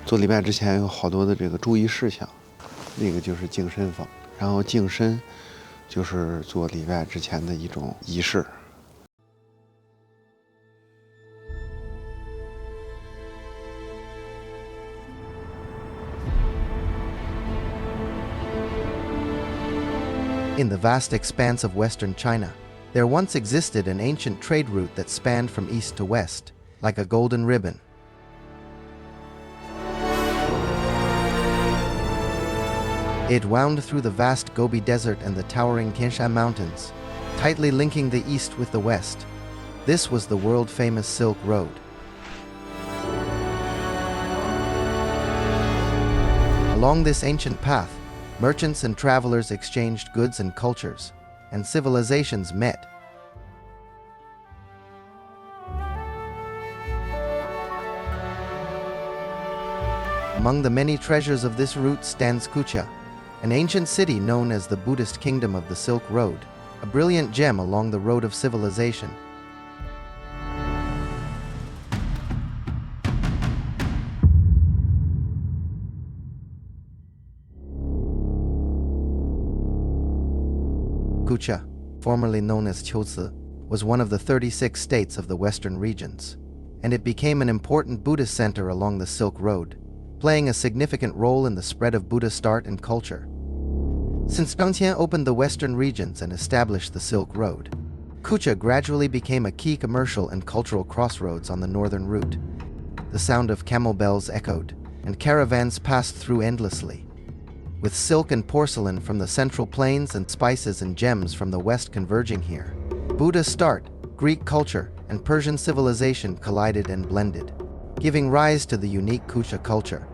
做礼拜之前有好多的这个注意事项，那个就是净身房，然后净身就是做礼拜之前的一种仪式。In the vast expanse of western China, there once existed an ancient trade route that spanned from east to west, like a golden ribbon. It wound through the vast Gobi Desert and the towering Tianshan Mountains, tightly linking the east with the west. This was the world-famous Silk Road. Along this ancient path, merchants and travelers exchanged goods and cultures, and civilizations met. Among the many treasures of this route stands Kucha, an ancient city known as the Buddhist kingdom of the Silk Road, a brilliant gem along the road of civilization. Kucha, formerly known as Qiuci, was one of the 36 states of the western regions, and it became an important Buddhist center along the Silk Road, playing a significant role in the spread of Buddhist art and culture. Since Zhangqian opened the western regions and established the Silk Road, Kucha gradually became a key commercial and cultural crossroads on the northern route. The sound of camel bells echoed, and caravans passed through endlessly. With silk and porcelain from the Central Plains and spices and gems from the west converging here, Buddhist art, Greek culture, and Persian civilization collided and blended, giving rise to the unique Kucha culture.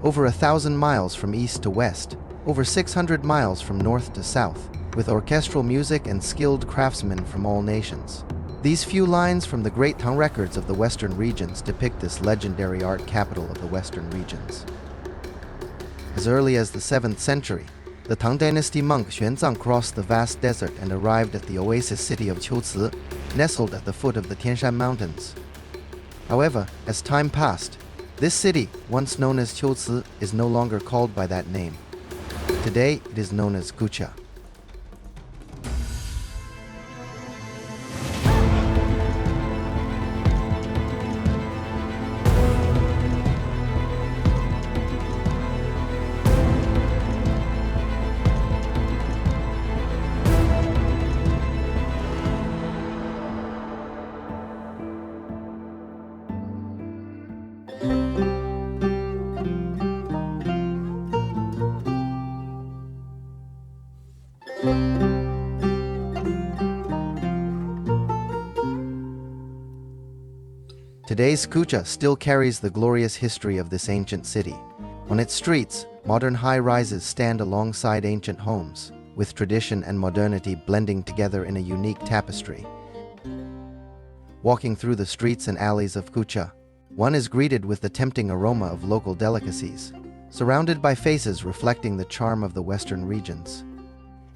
Over 1,000 miles from east to west, over 600 miles from north to south, with orchestral music and skilled craftsmen from all nations. These few lines from the Great Tang records of the western regions depict this legendary art capital of the western regions. As early as the 7th century, the Tang dynasty monk Xuanzang crossed the vast desert and arrived at the oasis city of Qiuci, nestled at the foot of the Tianshan Mountains. However, as time passed, this city, once known as Qiuci, is no longer called by that name. Today, it is known as Kucha. Today's Kucha still carries the glorious history of this ancient city. On its streets, modern high-rises stand alongside ancient homes, with tradition and modernity blending together in a unique tapestry. Walking through the streets and alleys of Kucha, one is greeted with the tempting aroma of local delicacies, surrounded by faces reflecting the charm of the western regions.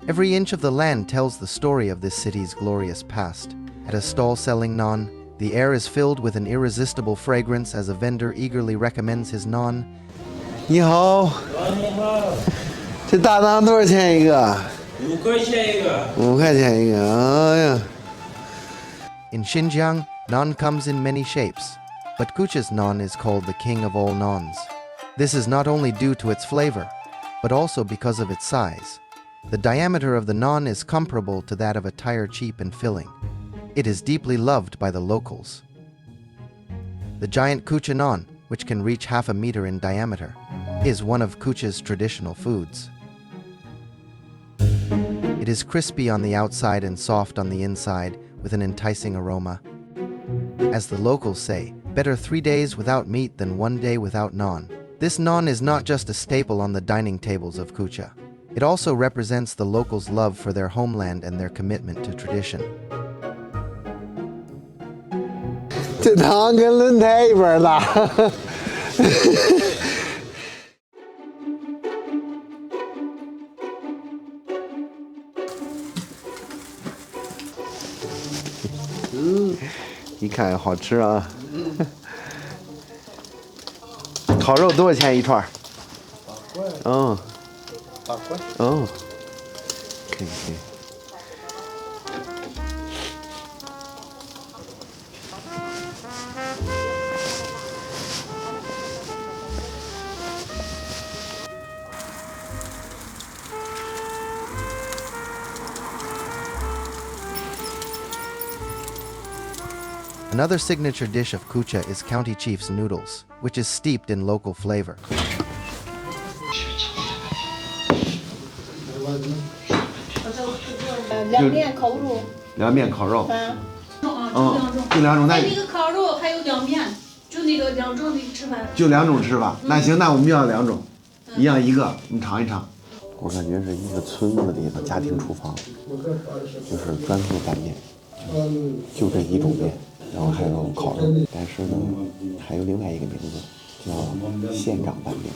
Every inch of the land tells the story of this city's glorious past. At a stall selling naan, the air is filled with an irresistible fragrance as a vendor eagerly recommends his naan. 你好，这大馕多少钱一个5块钱一个。？5块钱一个，哎呀！ In Xinjiang, naan comes in many shapes, but Kucha's naan is called the king of all naans. This is not only due to its flavor, but also because of its size. The diameter of the naan is comparable to that of a tire, cheap and filling. It is deeply loved by the locals. The giant Kucha naan, which can reach half a meter in diameter, is one of Kucha's traditional foods. It is crispy on the outside and soft on the inside, with an enticing aroma. As the locals say, better 3 days without meat than 1 day without naan. This naan is not just a staple on the dining tables of Kucha. It also represents the locals' love for their homeland and their commitment to tradition. 这汤跟轮胎一般大。一看好吃啊！烤肉多少钱一串？嗯8块。嗯，可以可以。Another signature dish of Kucha is County Chief's noodles, which is steeped in local flavor. 凉面烤肉。凉面烤肉。就就两种。还有一个烤肉，还有凉面，就那个2种的吃法。就2种吃法。那行，那我们要2种，一样一个，你尝一尝。我感觉是一个村子里的家庭厨房，就是专做拌面，就这一种面。 然后还有烤肉，但是呢，还有另外一个名字叫县长拌面。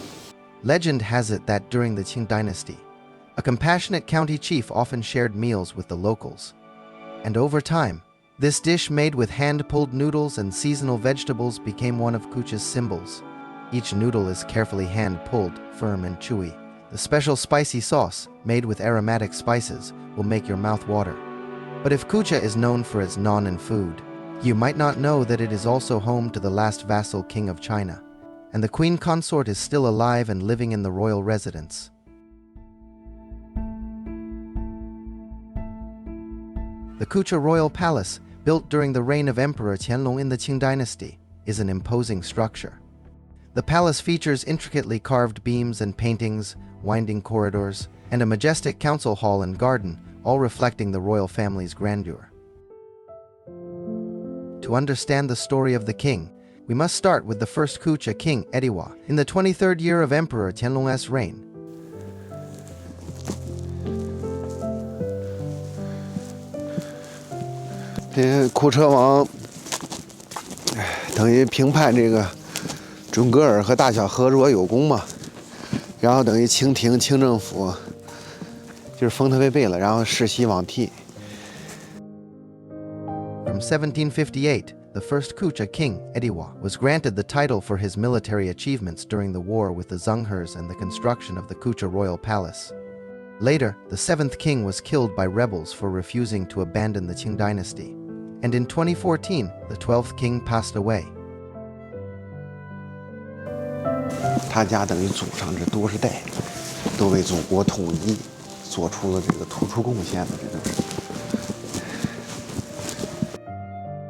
Legend has it that during the Qing dynasty, a compassionate county chief often shared meals with the locals. And over time, this dish made with hand-pulled noodles and seasonal vegetables became one of Kucha's symbols. Each noodle is carefully hand-pulled, firm and chewy. The special spicy sauce, made with aromatic spices, will make your mouth water. But if Kucha is known for its naan and food, you might not know that it is also home to the last vassal king of China, and the queen consort is still alive and living in the royal residence. The Kucha Royal Palace, built during the reign of Emperor Qianlong in the Qing dynasty, is an imposing structure. The palace features intricately carved beams and paintings, winding corridors, and a majestic council hall and garden, all reflecting the royal family's grandeur. To understand the story of the king, we must start with the first Kucha king, Ediwa, in the 23rd year of Emperor Tianlong's reign. 这库车王，等于评判这个准噶尔和大小和若有功嘛，然后等于清廷清政府就是封他为贝勒，然后世袭罔替。 From 1758, the first Kucha king, Ediwa, was granted the title for his military achievements during the war with the Zhonghers and the construction of the Kucha royal palace. Later, the 7th king was killed by rebels for refusing to abandon the Qing dynasty. And in 2014, the 12th king passed away. 他家等于祖上这多少代都为祖国统一做出了这个突出贡献的，这就是。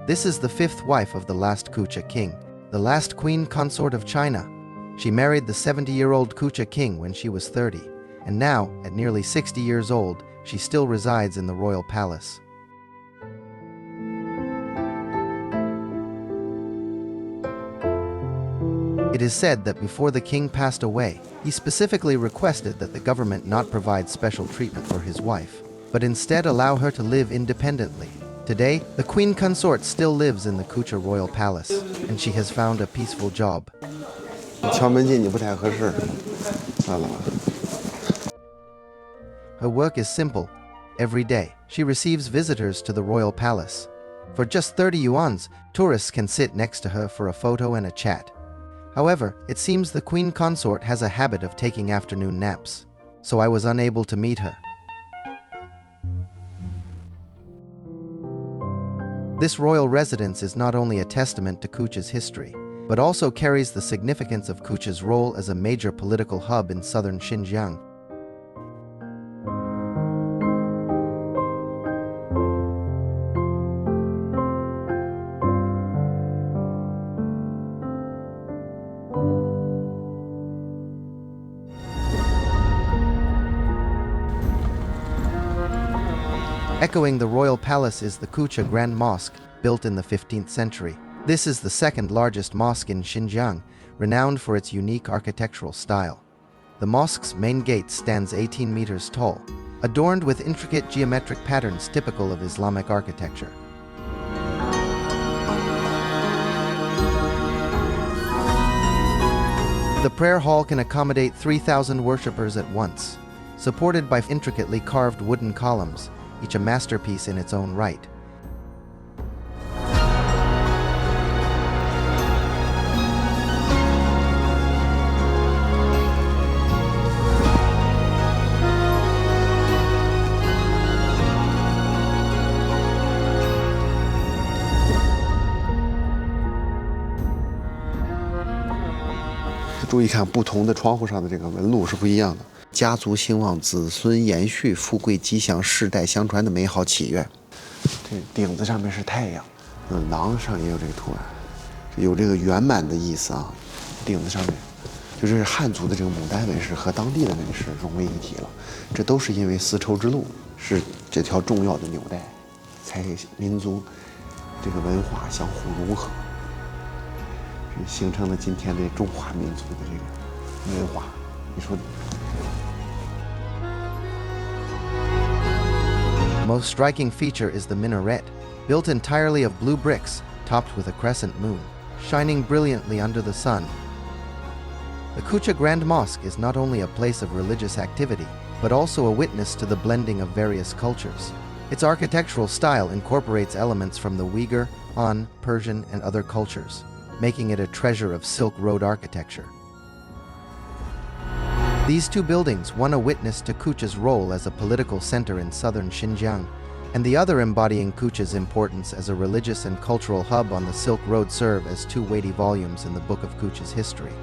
This is the 5th wife of the last Kucha king, the last queen consort of China. She married the 70-year-old Kucha king when she was 30, and now, at nearly 60 years old, she still resides in the royal palace. It is said that before the king passed away, he specifically requested that the government not provide special treatment for his wife, but instead allow her to live independently. Today, the queen consort still lives in the Kucha royal palace, and she has found a peaceful job. 敲门进去不太合适，算了吧。 Her work is simple. Every day, she receives visitors to the royal palace. For just 30 yuans, tourists can sit next to her for a photo and a chat. However, it seems the queen consort has a habit of taking afternoon naps, so I was unable to meet her. This royal residence is not only a testament to Kucha's history, but also carries the significance of Kucha's role as a major political hub in southern Xinjiang. Echoing the royal palace is the Kucha Grand Mosque, built in the 15th century. This is the second largest mosque in Xinjiang, renowned for its unique architectural style. The mosque's main gate stands 18 meters tall, adorned with intricate geometric patterns typical of Islamic architecture. The prayer hall can accommodate 3,000 worshippers at once, supported by intricately carved wooden columns, each a masterpiece in its own right. 注意看，不同的窗户上的这个纹路是不一样的。家族兴旺，子孙延续，富贵吉祥，世代相传的美好祈愿。这顶子上面是太阳，囊上也有这个图案，有这个圆满的意思啊。顶子上面，就是汉族的这个牡丹纹饰和当地的纹饰融为一体了。这都是因为丝绸之路是这条重要的纽带，才民族这个文化相互融合，形成了今天的中华民族的这个文化。你说？ The most striking feature is the minaret, built entirely of blue bricks, topped with a crescent moon, shining brilliantly under the sun. The Kucha Grand Mosque is not only a place of religious activity, but also a witness to the blending of various cultures. Its architectural style incorporates elements from the Uyghur, Han, Persian, and other cultures, making it a treasure of Silk Road architecture. These two buildings, one a witness to Kucha's role as a political center in southern Xinjiang, and the other embodying Kucha's importance as a religious and cultural hub on the Silk Road, serve as two weighty volumes in the book of Kucha's history.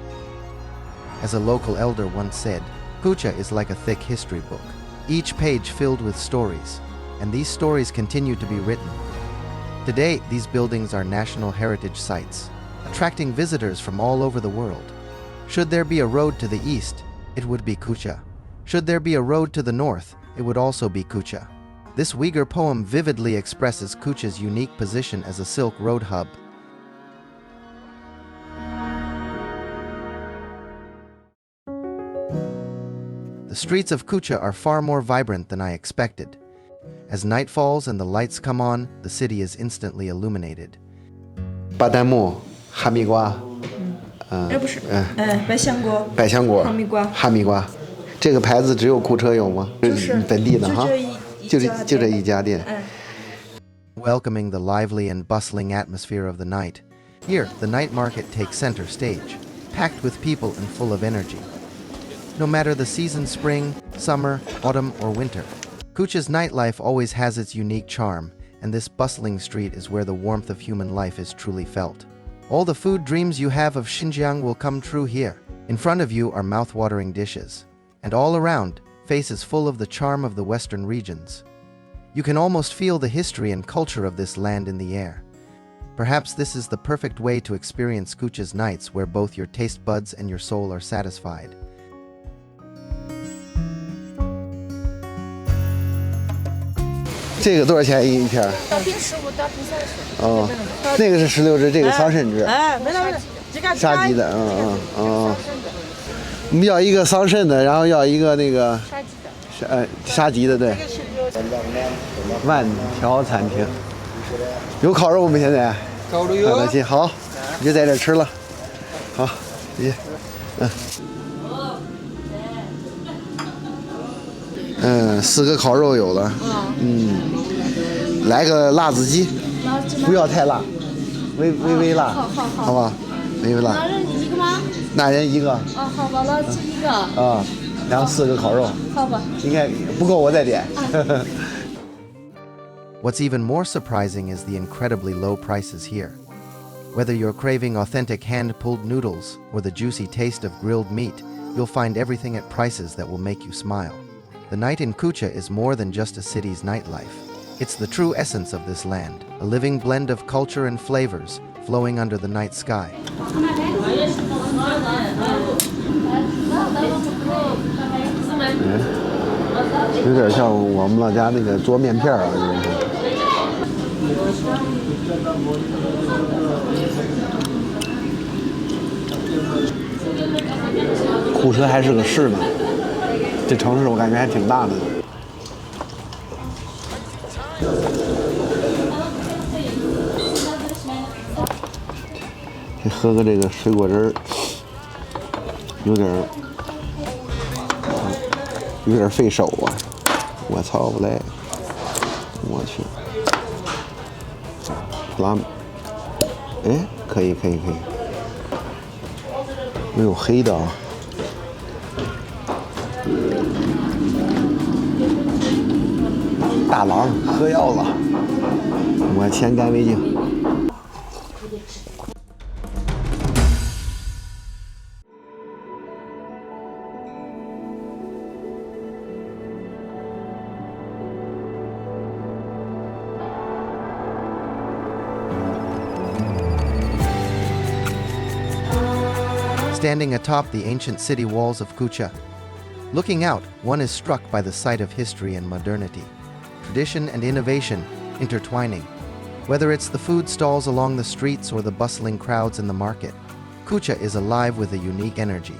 As a local elder once said, Kucha is like a thick history book, each page filled with stories, and these stories continue to be written. Today, these buildings are national heritage sites, attracting visitors from all over the world. Should there be a road to the east, it would be Kucha. Should there be a road to the north, it would also be Kucha. This Uyghur poem vividly expresses Kucha's unique position as a Silk Road hub. The streets of Kucha are far more vibrant than I expected. As night falls and the lights come on, the city is instantly illuminated. 巴旦木、哈密瓜。 不是，百香果，百香果，哈密瓜，哈密瓜，这个牌子只有库车有吗？就是本地的哈，就这一家店。Welcoming the lively and bustling atmosphere of the night, here the night market takes center stage, packed with people and full of energy. No matter the season, spring, summer, autumn, or winter, Kucha's nightlife always has its unique charm, and this bustling street is where the warmth of human life is truly felt. All the food dreams you have of Xinjiang will come true here. In front of you are mouth-watering dishes, and all around, faces full of the charm of the western regions. You can almost feel the history and culture of this land in the air. Perhaps this is the perfect way to experience Kucha's nights, where both your taste buds and your soul are satisfied. 这个多少钱一片？刀片15，刀片30。哦，那个是16只，这个桑葚汁。没了，这个杀鸡的，我们要一个桑葚的，然后要一个那个杀鸡的，对。万条餐厅有烤肉吗？现在？烤肉有。好，你就在这吃了。好，谢谢。4个烤肉有了。来个辣子鸡，不要太辣，微辣，好吧？微辣。那人一个吗？那人一个。好吧，辣子鸡一个。然后4个烤肉。好吧。应该不够，我再点。What's even more surprising is the incredibly low prices here. Whether you're craving authentic hand-pulled noodles or the juicy taste of grilled meat, you'll find everything at prices that will make you smile. The night in Kucha is more than just a city's nightlife. It's the true essence of this land, a living blend of culture and flavors flowing under the night sky. 有点像我们老家那个做面片啊，库车还是个市呢，这城市我感觉还挺大的。喝个这个水果汁儿，有点费手啊！我操不来，我去，拉，哎，可以，没有黑的啊。大郎喝药了，我先干为敬。standing atop the ancient city walls of Kucha. Looking out, one is struck by the sight of history and modernity, tradition and innovation intertwining. Whether it's the food stalls along the streets or the bustling crowds in the market, Kucha is alive with a unique energy.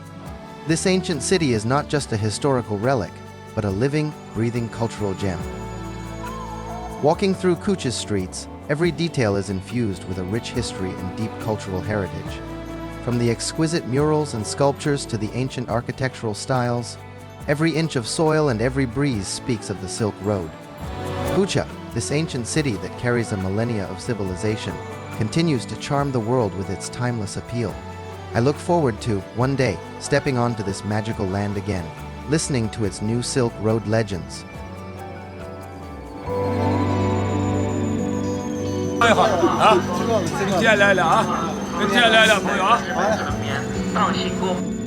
This ancient city is not just a historical relic, but a living, breathing cultural gem. Walking through Kucha's streets, every detail is infused with a rich history and deep cultural heritage. From the exquisite murals and sculptures to the ancient architectural styles, every inch of soil and every breeze speaks of the Silk Road. Kucha, this ancient city that carries a millennia of civilization, continues to charm the world with its timeless appeal. I look forward to, one day, stepping onto this magical land again, listening to its new Silk Road legends. 好啊，跟天来了啊，跟天来了，朋友啊。上面大西沟。